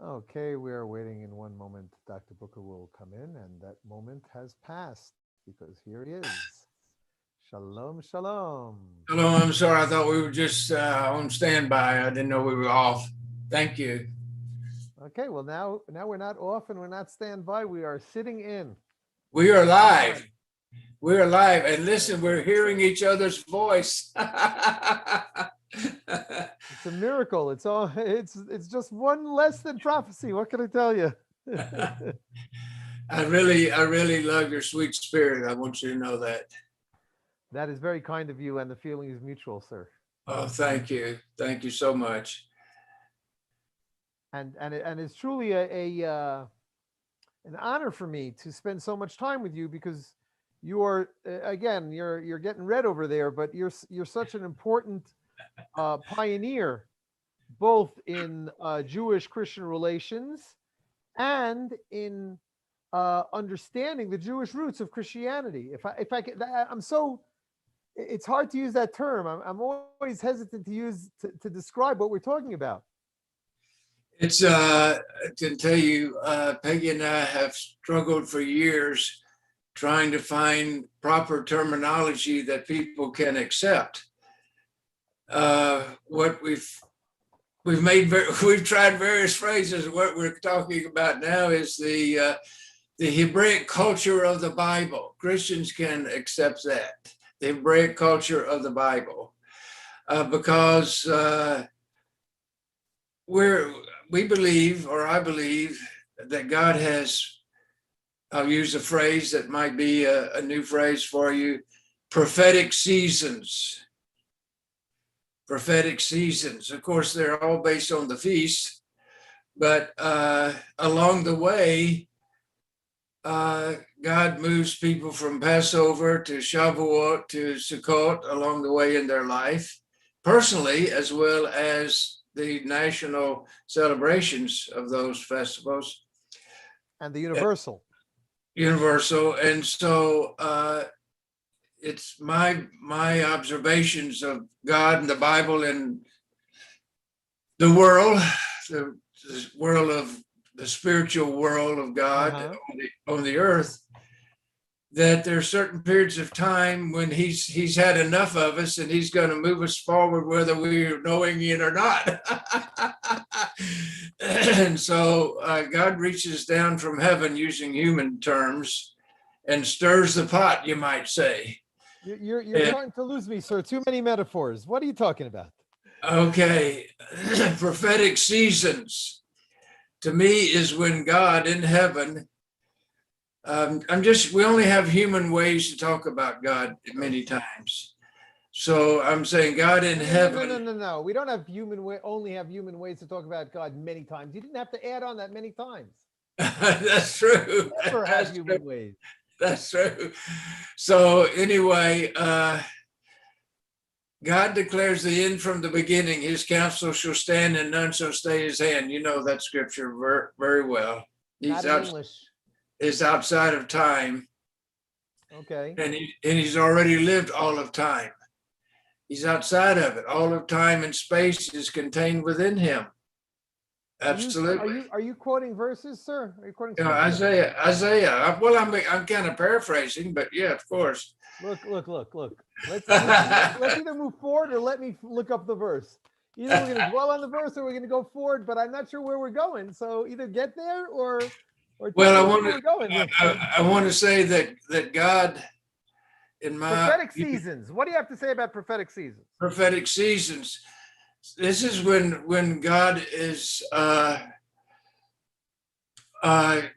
Okay, we are waiting. In one moment, Dr. Booker will come in, and that moment has passed because here he is. Shalom, shalom. Hello, I'm sorry. I thought we were just on standby. I didn't know we were off. Thank you. Okay, well now we're not off and we're not standby. We are sitting in. We are We're live. on. We are live. And listen, Okay, we're hearing each other's voice. it's a miracle. It's all. It's just one less than prophecy. What can I tell you? I really love your sweet spirit. I want you to know that. That is very kind of you, and the feeling is mutual, sir. Oh, thank you. Thank you so much. And it's truly a an honor for me to spend so much time with you because you are again you're getting red over there, but you're such an important pioneer both in Jewish Christian relations and in understanding the Jewish roots of Christianity. If I can, I'm so it's hard to use that term. I'm always hesitant to describe what we're talking about. It's I can tell you, Peggy and I have struggled for years trying to find proper terminology that people can accept. What we've made we've tried various phrases. What we're talking about now is the Hebraic culture of the Bible. Christians can accept that, the Hebraic culture of the Bible, because we're we believe, or I believe, that God has. I'll use a phrase that might be a new phrase for you: prophetic seasons. Prophetic seasons. Of course, they're all based on the feast, but along the way, God moves people from Passover to Shavuot to Sukkot along the way in their life, personally, as well as the national celebrations of those festivals, And the universal. universal. And so it's my observations of God and the Bible and the world, the world of the spiritual world of God Uh-huh. on the earth, that there are certain periods of time when he's had enough of us and he's going to move us forward whether we're knowing it or not. And so God reaches down from heaven using human terms and stirs the pot, you might say. You're And, starting to lose me, sir. Too many metaphors. What are you talking about? okay, prophetic seasons to me is when God in heaven. We only have human ways to talk about God many times. So I'm saying God in No, no, no, no, no, heaven. no, no. We don't have only have human ways to talk about God many times. You didn't have to add on that many times. That's true. Never have That's true. human ways. That's true. So anyway, God declares the end from the beginning. His counsel shall stand and none shall stay his hand. You know that scripture very well. Not He's in out, English. is outside of time, Okay. and he's already lived all of time. He's outside of it. All of time and space is contained within him. Absolutely. Are you quoting verses, sir? Are you quoting You know, scripture? Isaiah. Well, I'm kind of paraphrasing, but yeah, of course. Look. Let's either move forward or let me look up the verse. Either we're going to dwell on the verse or we're going to go forward, but I'm not sure where we're going. So either get there or tell Well, me where we're going. I want to say that God, in my Prophetic seasons. What do you have to say about prophetic seasons? prophetic seasons, this is when God is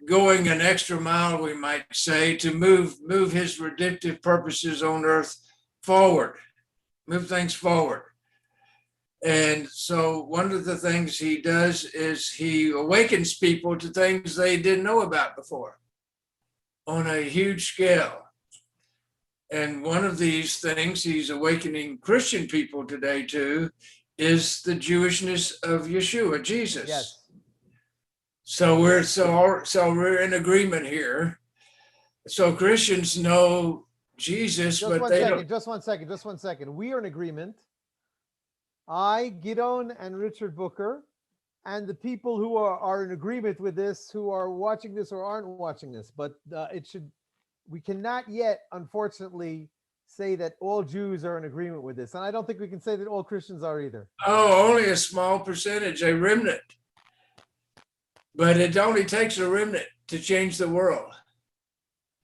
going an extra mile, we might say, to move His redemptive purposes on earth forward, move things forward. And so one of the things he does is he awakens people to things they didn't know about before on a huge scale. And one of these things he's awakening Christian people today to is the Jewishness of Yeshua, Jesus. Yes. So we're in agreement here. So Christians know Jesus, Just but one they don't. second. Just one second. We are in agreement. I, Gidon, and Richard Booker, and the people who are in agreement with this, who are watching this or aren't watching this. But we cannot yet, unfortunately, say that all Jews are in agreement with this. And I don't think we can say that all Christians are either. Oh, only a small percentage, a remnant. But it only takes a remnant to change the world.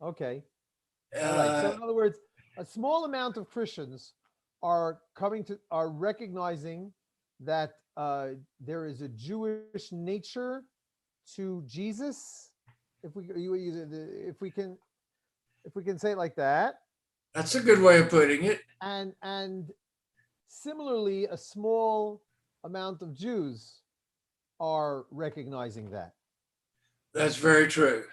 Okay. All right. So in other words, a small amount of Christians are recognizing that there is a Jewish nature to Jesus, if we can say it like that. That's a good way of putting it. And similarly, a small amount of Jews are recognizing that. That's very true.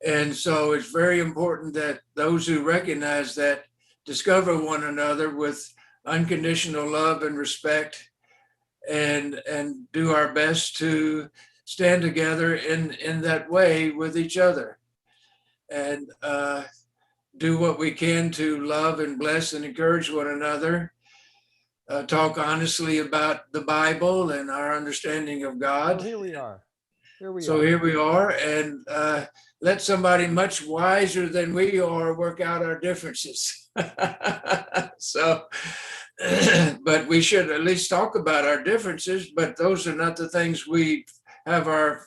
And so it's very important that those who recognize that discover one another with unconditional love and respect, and do our best to stand together in that way with each other, and do what we can to love and bless and encourage one another, talk honestly about the Bible and our understanding of God. So here we are. Here we are, and let somebody much wiser than we are work out our differences. So, but we should at least talk about our differences, but those are not the things we have our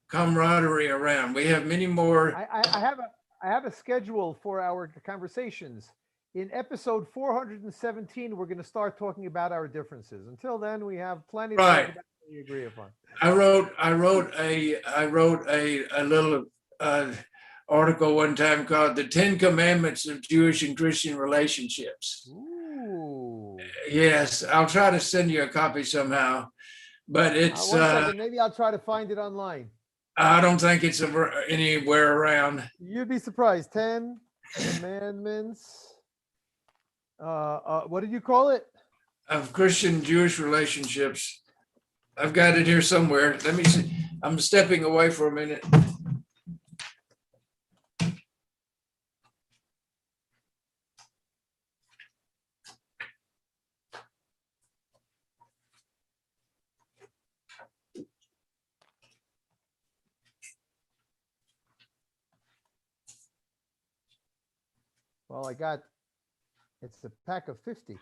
camaraderie around. We have many more. I have a schedule for our conversations. In episode 417, we're going to start talking about our differences. Until then, we have plenty to talk about what we agree upon. I wrote a little article one time called "The 10 Commandments of Jewish and Christian Relationships." Ooh. Yes, I'll try to send you a copy somehow, but it's one second, maybe I'll try to find it online. I don't think it's anywhere around. You'd be surprised. 10 Commandments. What did you call it? Of Christian Jewish relationships. I've got it here somewhere. Let me see. I'm stepping away for a minute. Well, it's a pack of 50.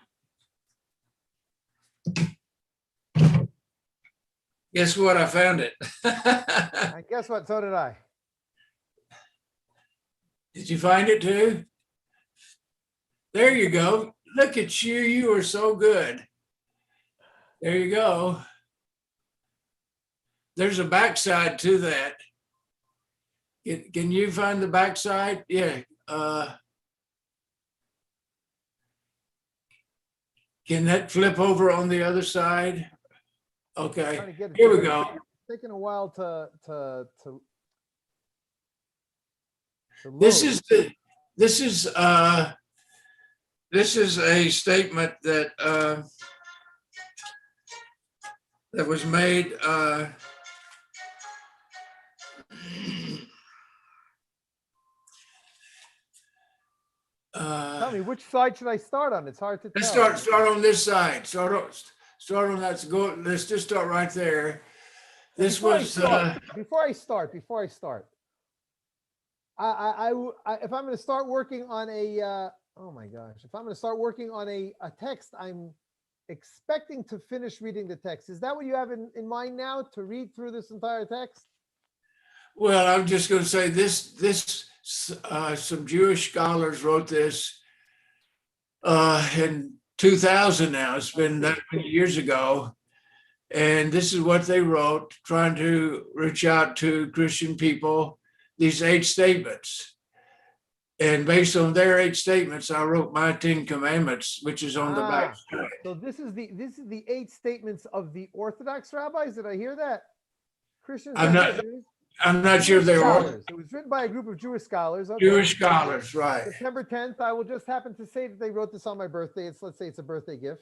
Guess what? I found it. And guess what? So did I. Did you find it too? There you go. Look at you. You are so good. There you go. There's a backside to that. Can you find the backside? Yeah. Can that flip over on the other side? Okay, here we go. It's taking a while to This is a statement that that was made. Tell me, which side should I start on? It's hard to tell. Let's start on this side. Start on that. Let's just start right there. Before I start, if I'm going to start working on a oh my gosh, if I'm going to start working on a text, I'm expecting to finish reading the text. Is that what you have in mind now, to read through this entire text? Well, I'm just going to say this. Some Jewish scholars wrote this in 2000 now. It's been that many years ago. And this is what they wrote, trying to reach out to Christian people, these 8 statements. And based on their 8 statements, I wrote my 10 Commandments, which is on the back side. So this is the 8 statements of the Orthodox rabbis. Did I hear that? Christians. I'm not sure they were. It was written by a group of Jewish scholars. Okay. Jewish scholars, right. September 10th. I will just happen to say that they wrote this on my birthday. Let's say it's a birthday gift.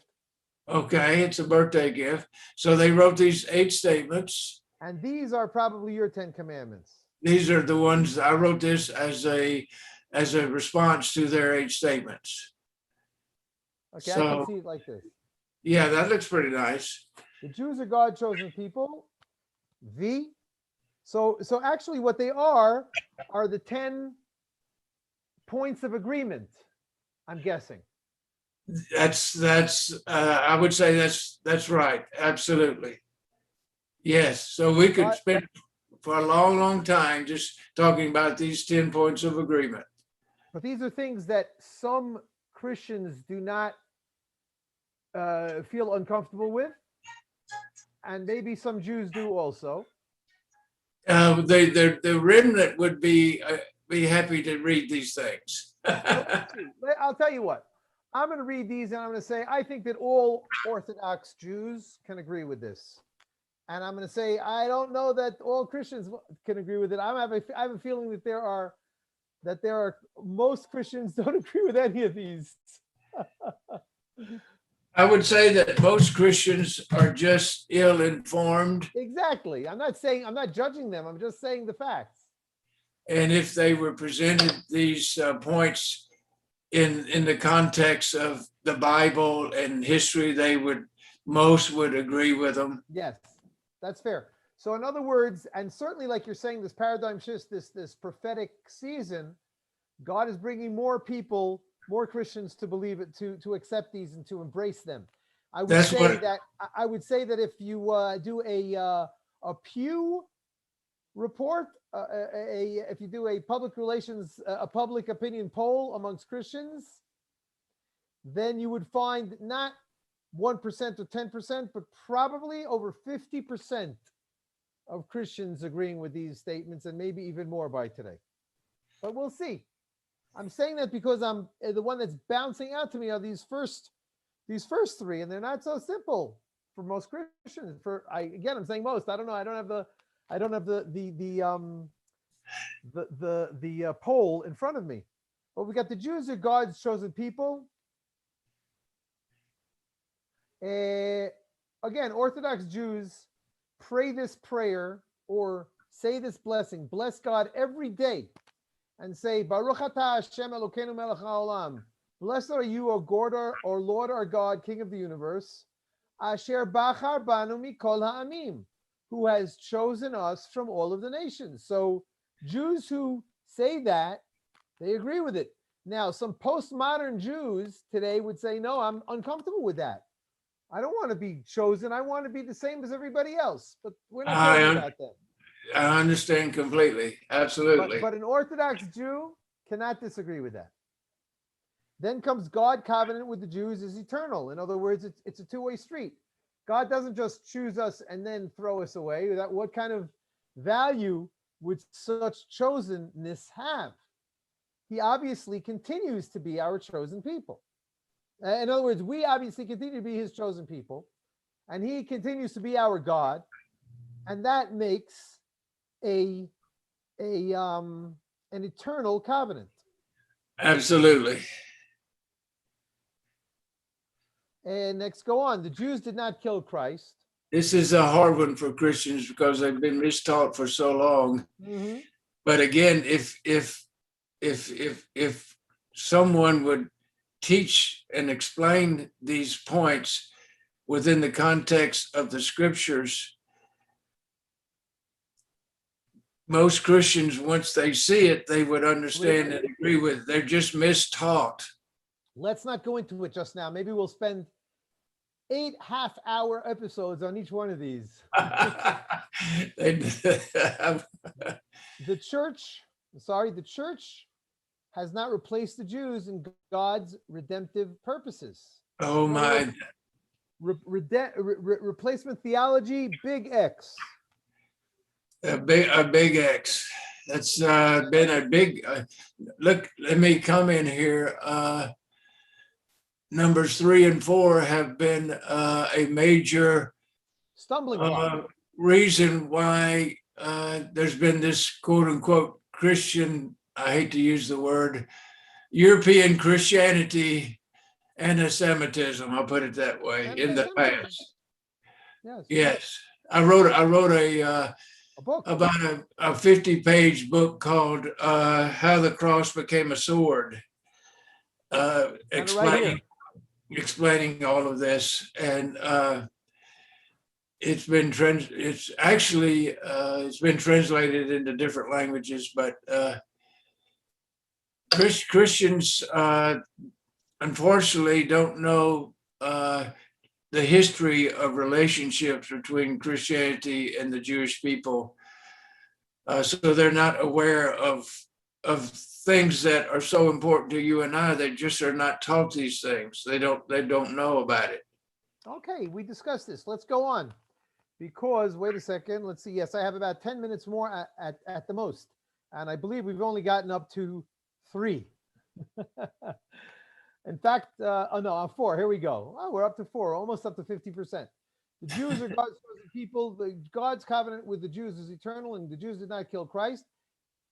Okay, it's a birthday gift. So they wrote these 8 statements. And these are probably your 10 commandments. These are the ones I wrote this as a response to their 8 statements. Okay, so, I can see it like this. Yeah, that looks pretty nice. The Jews are God's chosen people. So actually what they are the 10 points of agreement, I'm guessing. That's I would say that's right. Absolutely. Yes. So we could spend for a long time just talking about these 10 points of agreement. But these are things that some Christians do not feel uncomfortable with, and maybe some Jews do also. The remnant would be happy to read these things. I'll tell you what. I'm going to read these, and I'm going to say I think that all Orthodox Jews can agree with this. And I'm going to say I don't know that all Christians can agree with it. I have a feeling that there are most Christians don't agree with any of these. I would say that most Christians are just ill-informed. Exactly. I'm not judging them. I'm just saying the facts. And if they were presented these points in the context of the Bible and history, most would agree with them. Yes, that's fair. So in other words, and certainly like you're saying, this paradigm shift, this prophetic season, God is bringing more people, more Christians to believe it, to accept these and to embrace them. I would say that if you do a Pew report, if you do a public opinion poll amongst Christians, then you would find not 1% or 10%, but probably over 50% of Christians agreeing with these statements, and maybe even more by today. But we'll see. I'm saying that because I'm the one that's bouncing out to me are these first three, and they're not so simple for most Christians. I'm saying most. I don't know. I don't have the poll in front of me. But we got the Jews are God's chosen people. Again, Orthodox Jews pray this prayer or say this blessing. Bless God every day and say, Baruch atah Hashem Elokeinu melech haolam. Blessed are you, O Lord our God, King of the universe. Asher bachar banu mikol ha'amim, who has chosen us from all of the nations. So Jews who say that, they agree with it. Now, some postmodern Jews today would say, no, I'm uncomfortable with that. I don't want to be chosen. I want to be the same as everybody else. But we're not talking about that. I understand completely. Absolutely. But an Orthodox Jew cannot disagree with that. Then comes God covenant with the Jews is eternal. In other words, it's a two-way street. God doesn't just choose us and then throw us away. What kind of value would such chosenness have? He obviously continues to be our chosen people. In other words, we obviously continue to be his chosen people, and he continues to be our God, and that makes an eternal covenant. Absolutely. And next, go on. The Jews did not kill Christ. This is a hard one for Christians because they've been mistaught for so long. Mm-hmm. But again, if someone would teach and explain these points within the context of the scriptures, most Christians, once they see it, they would understand and agree with it. They're just mistaught. Let's not go into it just now. Maybe we'll spend 8 half-hour episodes on each one of these. The church has not replaced the Jews in God's redemptive purposes. Oh my. Replacement theology, big X. A big X. That's been a big, look, let me come in here. Numbers 3 and 4 have been a major stumbling block. Reason why there's been this quote unquote Christian, I hate to use the word, European Christianity anti-Semitism, I'll put it that way, in the past. Yes. I wrote a book about a 50-page book called How the Cross Became a Sword, explaining all of this. And it's actually it's been translated into different languages, but Christians unfortunately don't know the history of relationships between Christianity and the Jewish people. So they're not aware of things that are so important to you and I. They just are not taught these things. They don't know about it. Okay, we discussed this. Let's go on. Because, wait a second, let's see. Yes, I have about 10 minutes more at the most. And I believe we've only gotten up to 3. In fact, oh no, 4. Here we go. Oh, we're up to 4, almost up to 50%. The Jews are God's chosen people. God's covenant with the Jews is eternal, and the Jews did not kill Christ.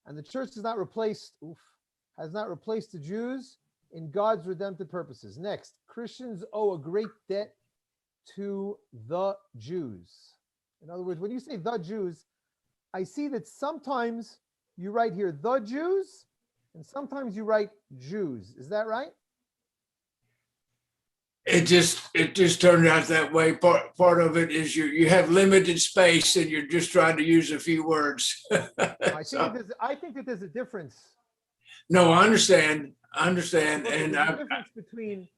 And the church has not replaced the Jews in God's redemptive purposes. Next, Christians owe a great debt to the Jews. In other words, when you say the Jews, I see that sometimes you write here the Jews, and sometimes you write Jews. Is that right? It just turned out that way. Part of it is you have limited space and you're just trying to use a few words. I think that there's a difference. No, I understand. And there's a difference between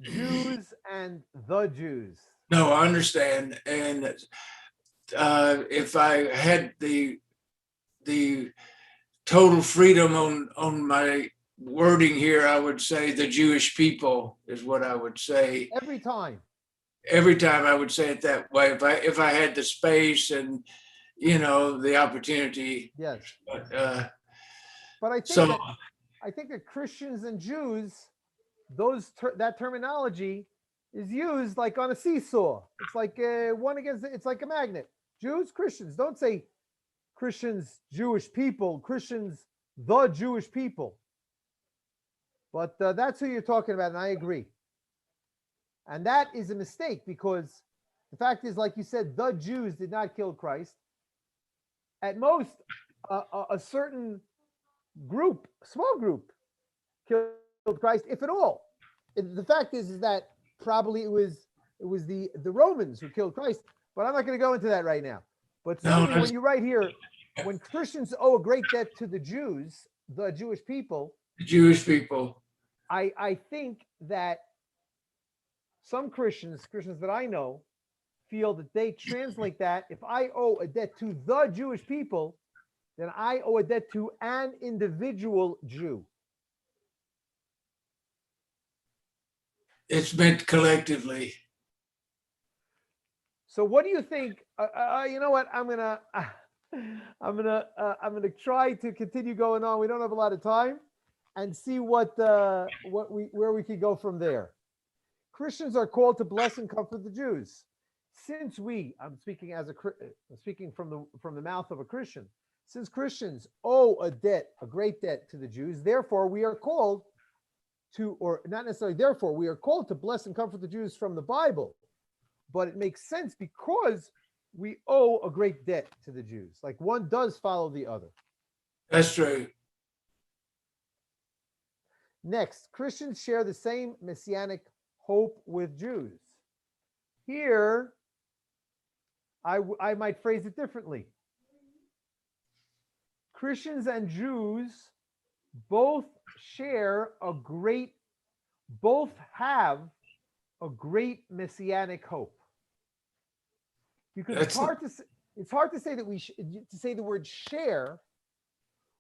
Jews and the Jews. No, I understand. And if I had the total freedom on my wording here, I would say the Jewish people is what I would say. Every time I would say it that way. If I had the space and the opportunity. Yes. But I think that Christians and Jews, that terminology is used like on a seesaw. It's like it's like a magnet. Jews, Christians. Don't say Christians, Jewish people, Christians, the Jewish people. But that's who you're talking about, and I agree. And that is a mistake because the fact is, like you said, the Jews did not kill Christ. At most, a certain group, small group, killed Christ, if at all. The fact is that probably it was the Romans who killed Christ. But I'm not going to go into that right now. But certainly when you write here, when Christians owe a great debt to the Jews, the Jewish people, I think that some Christians that I know, feel that they translate that if I owe a debt to the Jewish people, then I owe a debt to an individual Jew. It's meant collectively. So what do you think? You know what? I'm gonna try to continue going on. We don't have a lot of time, and see where we could go from there. Christians are called to bless and comfort the Jews. Since I'm speaking from the mouth of a Christian. Since Christians owe a great debt to the Jews, therefore we are called to, or not necessarily therefore, we are called to bless and comfort the Jews from the Bible. But it makes sense because we owe a great debt to the Jews. Like one does follow the other. That's true. Next, Christians share the same Messianic hope with Jews. Here, I might phrase it differently. Christians and Jews both have a great Messianic hope. Because it's hard to say that to say the word share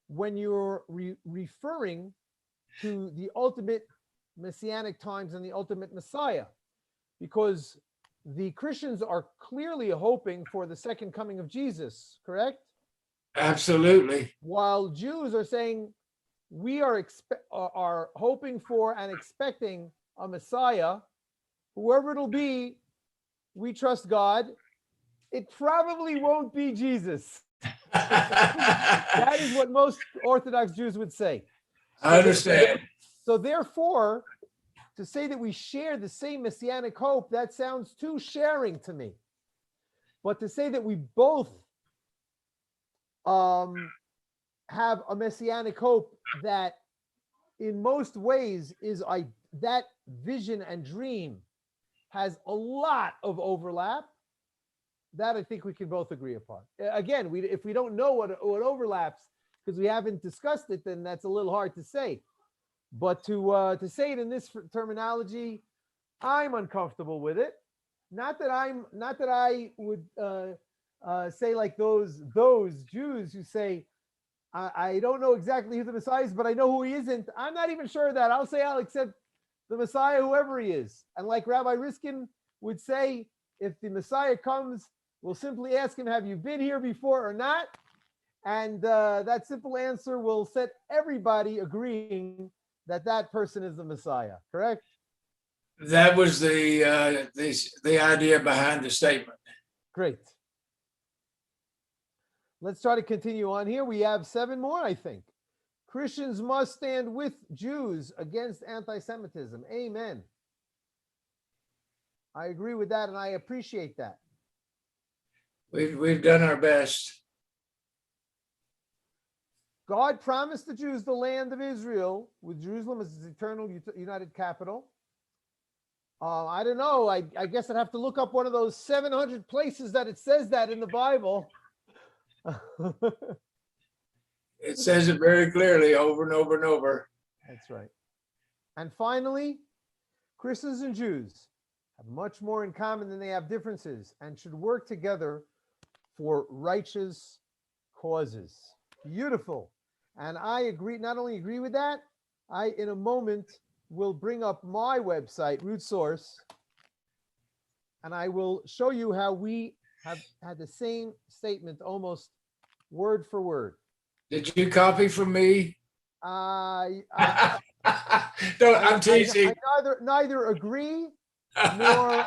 when you're referring to the ultimate Messianic times and the ultimate Messiah, because the Christians are clearly hoping for the second coming of Jesus, correct? Absolutely. While Jews are saying we are hoping for and expecting a Messiah, whoever it'll be, we trust God. It probably won't be Jesus. That is what most Orthodox Jews would say. I understand. So therefore, to say that we share the same Messianic hope, that sounds too sharing to me. But to say that we both have a Messianic hope that in most ways is that vision and dream has a lot of overlap, that I think we can both agree upon. Again, if we don't know what overlaps because we haven't discussed it, then that's a little hard to say. But to say it in this terminology, I'm uncomfortable with it. Not that I would say like those Jews who say, I don't know exactly who the Messiah is, but I know who he isn't. I'm not even sure of that. I'll say I'll accept the Messiah, whoever he is. And like Rabbi Riskin would say, if the Messiah comes, we'll simply ask him, have you been here before or not? And that simple answer will set everybody agreeing that that person is the Messiah, correct? That was the idea behind the statement. Great. Let's try to continue on here. We have 7 more, I think. Christians must stand with Jews against anti-Semitism. Amen. I agree with that, and I appreciate that. We've done our best. God promised the Jews the land of Israel, with Jerusalem as its eternal united capital. I don't know. I guess I'd have to look up one of those 700 places that it says that in the Bible. It says it very clearly over and over and over. That's right. And finally, Christians and Jews have much more in common than they have differences and should work together for righteous causes. Beautiful. And I agree, not only agree with that, I, in a moment, will bring up my website, Root Source, and I will show you how we have had the same statement almost word for word. Did you copy from me? I'm teasing. I neither agree nor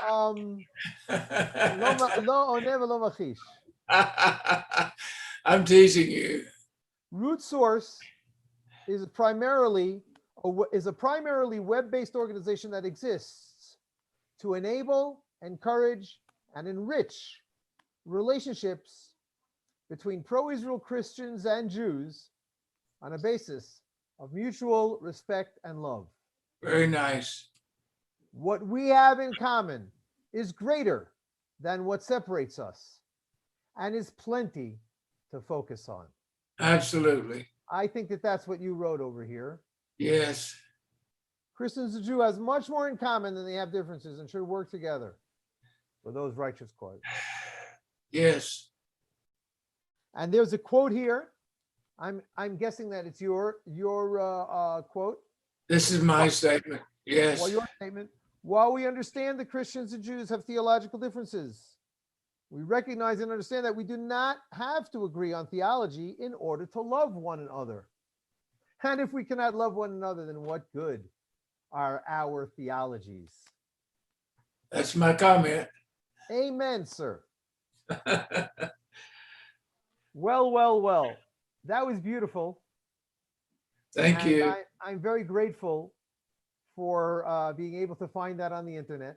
I'm teasing you. Root Source is primarily web-based organization that exists to enable, encourage, and enrich relationships between pro-Israel Christians and Jews on a basis of mutual respect and love. Very nice. What we have in common is greater than what separates us and is plenty to focus on. Absolutely. I think that that's what you wrote over here. Yes. Christians and Jews has much more in common than they have differences and should work together for those righteous causes. Yes. And there's a quote here. I'm guessing that it's your quote. This is my statement. Yes. Well, your statement. While we understand that Christians and Jews have theological differences, we recognize and understand that we do not have to agree on theology in order to love one another. And if we cannot love one another, then what good are our theologies? That's my comment. Amen, sir. Well. That was beautiful. Thank you. I'm very grateful for being able to find that on the internet.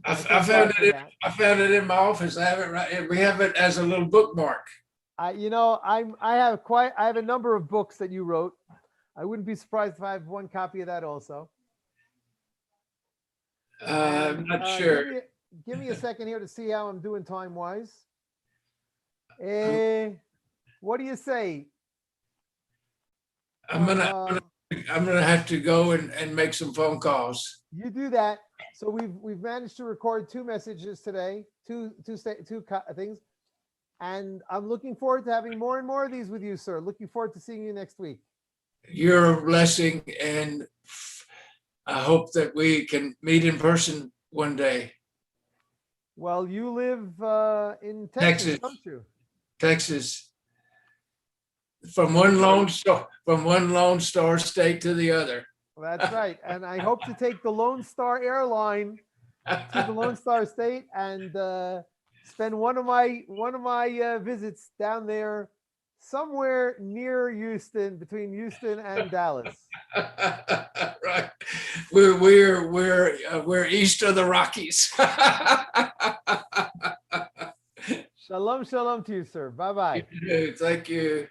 I found it in my office. I have it right. We have it as a little bookmark. I have a number of books that you wrote. I wouldn't be surprised if I have one copy of that also. I'm not sure. Give me a second here to see how I'm doing time wise. What do you say? I'm gonna have to go and make some phone calls. You do that. So we've managed to record 2 messages today, two things, and I'm looking forward to having more and more of these with you, sir. Looking forward to seeing you next week. You're a blessing, and I hope that we can meet in person one day. Well, you live in Texas, don't you? Texas. From one Lone Star state to the other. That's right. And I hope to take the Lone Star airline to the Lone Star state and spend one of my visits down there somewhere near Houston, between Houston and Dallas. Right. We're east of the Rockies. Shalom to you, sir. Bye-bye. Thank you.